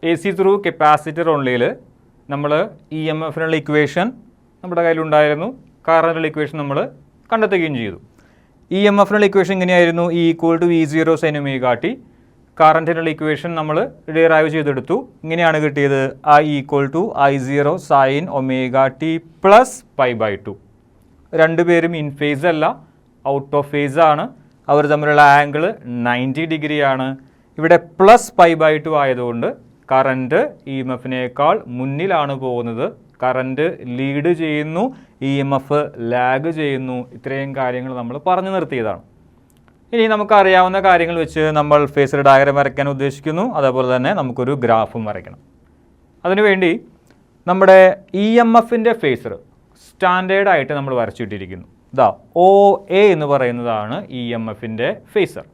A C through capacitor ഓൺലിയിൽ നമ്മൾ E M എഫിനുള്ള equation നമ്മുടെ കയ്യിലുണ്ടായിരുന്നു, കറണ്ടിനുള്ള ഇക്വേഷൻ നമ്മൾ കണ്ടെത്തുകയും ചെയ്തു. ഇ എം എഫിനുള്ള ഇക്വേഷൻ ഇങ്ങനെയായിരുന്നു, E equal to V zero sine omega T. കറണ്ടിനുള്ള ഇക്വേഷൻ നമ്മൾ ഡിറൈവ് ചെയ്തെടുത്തു. ഇങ്ങനെയാണ് കിട്ടിയത്, I equal to I zero sine omega T plus pi by two. രണ്ടുപേരും ഇൻ ഫേസ് അല്ല, ഔട്ട് ഓഫ് ഫേസ് ആണ്. അവർ തമ്മിലുള്ള ആംഗിൾ 90 ഡിഗ്രിയാണ്. ഇവിടെ പ്ലസ് പൈ ബൈ ടു ആയതുകൊണ്ട് കറണ്ട് ഇ എം എഫിനേക്കാൾ മുന്നിലാണ് പോകുന്നത്. കറണ്ട് ലീഡ് ചെയ്യുന്നു, ഇ എം എഫ് ലാഗ് ചെയ്യുന്നു. ഇത്രയും കാര്യങ്ങൾ നമ്മൾ പറഞ്ഞു നിർത്തിയതാണ്. ഇനി നമുക്കറിയാവുന്ന കാര്യങ്ങൾ വെച്ച് നമ്മൾ ഫേസർ ഡയഗ്രം വരയ്ക്കാൻ ഉദ്ദേശിക്കുന്നു. അതേപോലെ തന്നെ നമുക്കൊരു ഗ്രാഫും വരയ്ക്കണം. അതിനുവേണ്ടി നമ്മുടെ ഇ എം എഫിൻ്റെ ഫേസർ സ്റ്റാൻഡേർഡായിട്ട് നമ്മൾ വരച്ചിട്ടിരിക്കുന്നു. ഇതാ ഒ എ എന്ന് പറയുന്നതാണ് ഇ എം എഫിൻ്റെ ഫേസർ.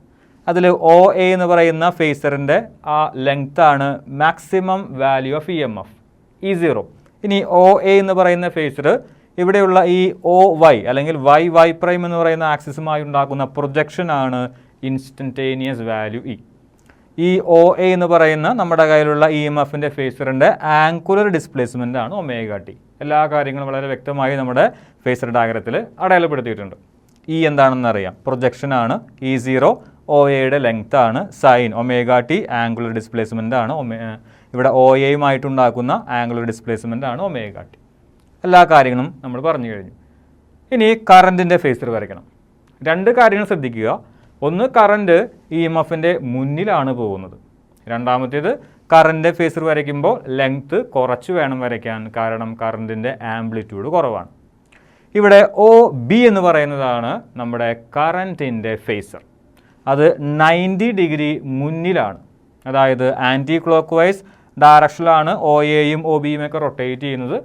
അതിൽ ഒ എ എന്ന് പറയുന്ന ഫേസറിൻ്റെ ആ ലെങ്ത്താണ് maximum value of E M F, E0. ഇനി ഒ എ എന്ന് പറയുന്ന ഫേസർ ഇവിടെയുള്ള ഈ ഒ വൈ അല്ലെങ്കിൽ വൈ പ്രൈം എന്ന് പറയുന്ന ആക്സിസുമായി ഉണ്ടാക്കുന്ന പ്രൊജക്ഷനാണ് ഇൻസ്റ്റൻറ്റേനിയസ് വാല്യൂ ഇ. ഈ ഒ എ എന്ന് പറയുന്ന നമ്മുടെ കയ്യിലുള്ള ഇ എം എഫിൻ്റെ ഫേസറിൻ്റെ ആംഗുലർ ഡിസ്പ്ലേസ്മെൻ്റ് ആണ് ഒമേഗ ടി. എല്ലാ കാര്യങ്ങളും വളരെ വ്യക്തമായി നമ്മുടെ ഫേസർ ഡയഗ്രത്തിൽ അടയാളപ്പെടുത്തിയിട്ടുണ്ട്. ഇ എന്താണെന്ന് അറിയാം, പ്രൊജക്ഷനാണ് E0, ഒ എയുടെ ലെങ്ത് ആണ് sign omega T, angular displacement ആണ് ഇവിടെ ഒ എയുമായിട്ടുണ്ടാക്കുന്ന ആംഗുലർ ഡിസ്പ്ലേസ്മെൻ്റ് ആണ് ഒമേഗ ടി. എല്ലാ കാര്യങ്ങളും നമ്മൾ പറഞ്ഞു കഴിഞ്ഞു. ഇനി കറണ്ടിൻ്റെ ഫേസർ വരയ്ക്കണം. രണ്ട് കാര്യങ്ങൾ ശ്രദ്ധിക്കുക. ഒന്ന്, കറണ്ട് ഇ എം എഫിൻ്റെ മുന്നിലാണ് പോകുന്നത്. രണ്ടാമത്തേത്, കറണ്ട് ഫേസർ വരയ്ക്കുമ്പോൾ ലെങ്ത്ത് കുറച്ച് വേണം വരയ്ക്കാൻ, കാരണം കറണ്ടിൻ്റെ ആംപ്ലിറ്റ്യൂഡ് കുറവാണ്. ഇവിടെ ഒ ബി എന്ന് പറയുന്നതാണ് നമ്മുടെ കറണ്ടിൻ്റെ ഫേസർ. അത് 90 ഡിഗ്രി മുന്നിലാണ്. അതായത് ആൻറ്റി ക്ലോക്ക് വൈസ് ഡയറക്ഷനിലാണ് ഒ എയും ഒ ബിയും ഒക്കെ റൊട്ടേറ്റ് ചെയ്യുന്നത്.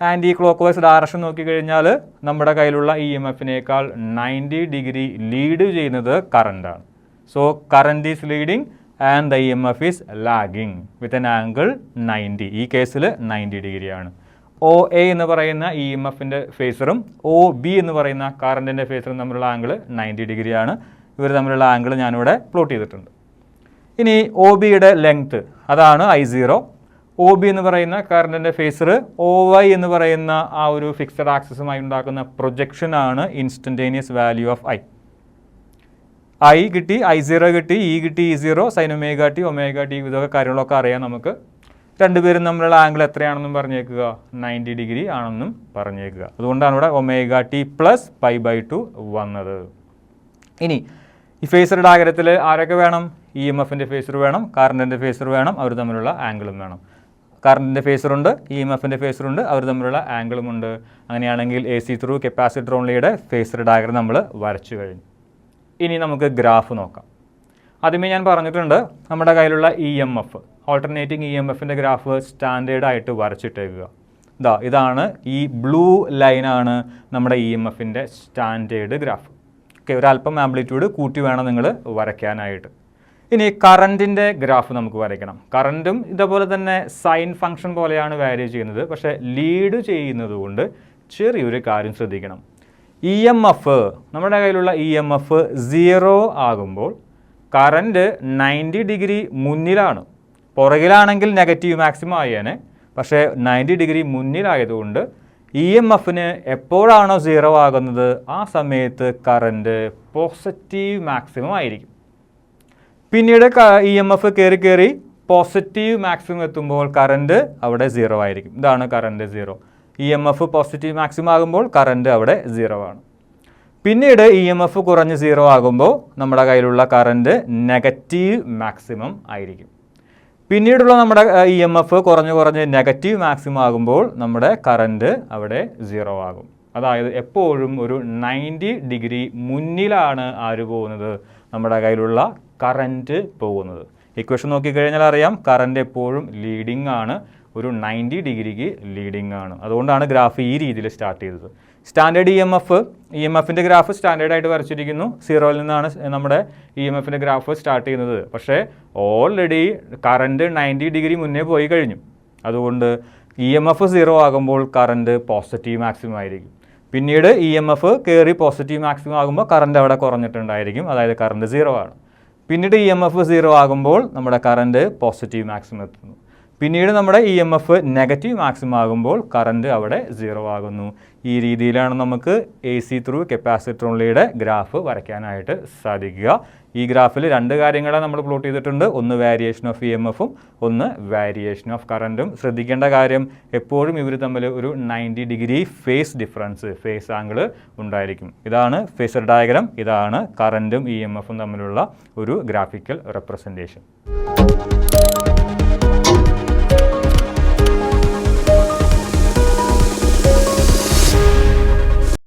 ആൻറ്റി ക്ലോക്ക് വൈസ് ഡയറക്ഷൻ നോക്കിക്കഴിഞ്ഞാൽ നമ്മുടെ കയ്യിലുള്ള ഇ എം എഫിനേക്കാൾ 90 ഡിഗ്രി ലീഡ് ചെയ്യുന്നത് കറണ്ടാണ്. So current is leading and the E M F is lagging with an angle 90. ഈ കേസിൽ 90 ഡിഗ്രിയാണ്. ഒ എ എന്ന് പറയുന്ന ഇ എം എഫിൻ്റെ ഫേസറും ഒ ബി എന്ന് പറയുന്ന കറണ്ടിൻ്റെ ഫേസറും തമ്മിലുള്ള ആംഗിൾ 90 ഡിഗ്രിയാണ്. ഇവർ തമ്മിലുള്ള ആംഗിൾ ഞാനിവിടെ പ്ലോട്ട് ചെയ്തിട്ടുണ്ട്. ഇനി ഒ ബിയുടെ ലെങ്ത്ത് അതാണ് I0. ഒ ബി എന്ന് പറയുന്ന കറണ്ടിൻ്റെ ഫേസർ ഒ വൈ എന്ന് പറയുന്ന ആ ഒരു ഫിക്സഡ് ആക്സിസുമായി ഉണ്ടാക്കുന്ന പ്രൊജക്ഷനാണ് ഇൻസ്റ്റൻറ്റേനിയസ് വാല്യൂ ഓഫ് ഐ കിട്ടി, I0 കിട്ടി, ഇ കിട്ടി, E0 sign omega T, omega T, ഇതൊക്കെ കാര്യങ്ങളൊക്കെ അറിയാം നമുക്ക്. രണ്ടുപേരും തമ്മിലുള്ള ആംഗിൾ എത്രയാണെന്നും പറഞ്ഞേക്കുക, 90 ഡിഗ്രി ആണെന്നും പറഞ്ഞേക്കുക. അതുകൊണ്ടാണ് ഇവിടെ omega T plus pi by two വന്നത്. ഇനി ഈ ഫേസർ ഡയഗ്രത്തിൽ ആരൊക്കെ വേണം? ഇ എം എഫിൻ്റെ ഫേസർ വേണം, കറണ്ടിൻ്റെ ഫേസർ വേണം, അവർ തമ്മിലുള്ള ആംഗിളും വേണം. കറണ്ടിൻ്റെ ഫേസറുണ്ട്, ഇ എം എഫിൻ്റെ ഫേസറുണ്ട്, അവർ തമ്മിലുള്ള ആംഗിളുമുണ്ട്. അങ്ങനെയാണെങ്കിൽ എ സി ത്രൂ കപ്പാസിറ്റർ ഓൺലിയുടെ ഫേസർ ഡയഗ്രം നമ്മൾ വരച്ചു കഴിഞ്ഞു. ഇനി നമുക്ക് ഗ്രാഫ് നോക്കാം. ആദ്യമേ ഞാൻ പറഞ്ഞിട്ടുണ്ട്, നമ്മുടെ കയ്യിലുള്ള E M F, alternating E M എഫിൻ്റെ ഗ്രാഫ് സ്റ്റാൻഡേർഡായിട്ട് വരച്ചിട്ടേക്കുക. ഇതാണ് ഈ ബ്ലൂ ലൈനാണ് നമ്മുടെ ഇ എം എഫിൻ്റെ സ്റ്റാൻഡേർഡ് ഗ്രാഫ്. ഓക്കെ, ഒരല്പം ആംപ്ലിറ്റ്യൂഡ് കൂട്ടി വേണം നിങ്ങൾ വരയ്ക്കാനായിട്ട്. ഇനി കറണ്ടിൻ്റെ ഗ്രാഫ് നമുക്ക് വരയ്ക്കണം. കറണ്ടും ഇതേപോലെ തന്നെ സൈൻ ഫംഗ്ഷൻ പോലെയാണ് വാരി ചെയ്യുന്നത്. പക്ഷേ ലീഡ് ചെയ്യുന്നത് കൊണ്ട് ചെറിയൊരു കാര്യം ശ്രദ്ധിക്കണം. ഇ എം എഫ്, നമ്മുടെ കയ്യിലുള്ള ഇ എം എഫ് 0 ആകുമ്പോൾ കറണ്ട് 90 ഡിഗ്രി മുന്നിലാണ്. പുറകിലാണെങ്കിൽ നെഗറ്റീവ് മാക്സിമം ആയേനെ. പക്ഷേ 90 ഡിഗ്രി മുന്നിലായതുകൊണ്ട് ഇ എം എഫിന് എപ്പോഴാണോ 0 ആകുന്നത് ആ സമയത്ത് കറണ്ട് പോസിറ്റീവ് മാക്സിമം ആയിരിക്കും. പിന്നീട് ഇ എം എഫ് കയറി പോസിറ്റീവ് മാക്സിമം എത്തുമ്പോൾ കറണ്ട് അവിടെ 0 ആയിരിക്കും. ഇതാണ് current 0. E M F positive maximum ആകുമ്പോൾ കറണ്ട് അവിടെ 0 ആണ്. പിന്നീട് ഇ എം എഫ് കുറഞ്ഞ് 0 ആകുമ്പോൾ നമ്മുടെ കയ്യിലുള്ള കറണ്ട് നെഗറ്റീവ് മാക്സിമം ആയിരിക്കും. പിന്നീടുള്ള നമ്മുടെ ഇ എം എഫ് കുറഞ്ഞ് നെഗറ്റീവ് മാക്സിമം ആകുമ്പോൾ നമ്മുടെ കറണ്ട് അവിടെ 0 ആകും. അതായത് എപ്പോഴും ഒരു 90 ഡിഗ്രി മുന്നിലാണ് ആര് പോകുന്നത്? നമ്മുടെ കയ്യിലുള്ള കറണ്ട് പോകുന്നത്. ഇക്വേഷൻ നോക്കിക്കഴിഞ്ഞാൽ അറിയാം, കറണ്ട് എപ്പോഴും ലീഡിംഗ് ആണ്, ഒരു 90 ഡിഗ്രിക്ക് ലീഡിംഗ് ആണ്. അതുകൊണ്ടാണ് ഗ്രാഫ് ഈ രീതിയിൽ സ്റ്റാർട്ട് ചെയ്തത്. സ്റ്റാൻഡേർഡ് ഇ എം എഫിൻ്റെ ഗ്രാഫ് സ്റ്റാൻഡേർഡായിട്ട് വരച്ചിരിക്കുന്നു. 0-ൽ നിന്നാണ് നമ്മുടെ ഇ എം എഫിൻ്റെ ഗ്രാഫ് സ്റ്റാർട്ട് ചെയ്യുന്നത്. പക്ഷേ ഓൾറെഡി കറണ്ട് 90 ഡിഗ്രി മുന്നേ പോയി കഴിഞ്ഞു. അതുകൊണ്ട് ഇ എം എഫ് 0 ആകുമ്പോൾ കറണ്ട് പോസിറ്റീവ് മാക്സിമം ആയിരിക്കും. പിന്നീട് ഇ എം എഫ് കയറി പോസിറ്റീവ് മാക്സിമം ആകുമ്പോൾ കറണ്ട് അവിടെ കുറഞ്ഞിട്ടുണ്ടായിരിക്കും. അതായത് കറണ്ട് 0 ആണ്. പിന്നീട് ഇ എം എഫ് 0 ആകുമ്പോൾ നമ്മുടെ കറണ്ട് പോസിറ്റീവ് മാക്സിമം എത്തുന്നു. പിന്നീട് നമ്മുടെ E M F negative maximum ആകുമ്പോൾ കറണ്ട് അവിടെ 0 ആകുന്നു. ഈ രീതിയിലാണ് നമുക്ക് എ സി ത്രൂ കപ്പാസിറ്റർ ഓൺലിയുടെ ഗ്രാഫ് വരയ്ക്കാനായിട്ട് സാധിക്കുക. ഈ ഗ്രാഫിൽ 2 കാര്യങ്ങളെ നമ്മൾ പ്ലോട്ട് ചെയ്തിട്ടുണ്ട്. ഒന്ന് വാരിയേഷൻ ഓഫ് ഇ എം എഫും ഒന്ന് വാരിയേഷൻ ഓഫ് കറൻറ്റും. ശ്രദ്ധിക്കേണ്ട കാര്യം എപ്പോഴും ഇവർ തമ്മിൽ ഒരു 90 degree phase difference, phase angle ഉണ്ടായിരിക്കും. ഇതാണ് ഫേസർ ഡയഗ്രാം. ഇതാണ് കറൻറ്റും ഇ എം എഫും തമ്മിലുള്ള ഒരു ഗ്രാഫിക്കൽ റെപ്രസെൻറ്റേഷൻ.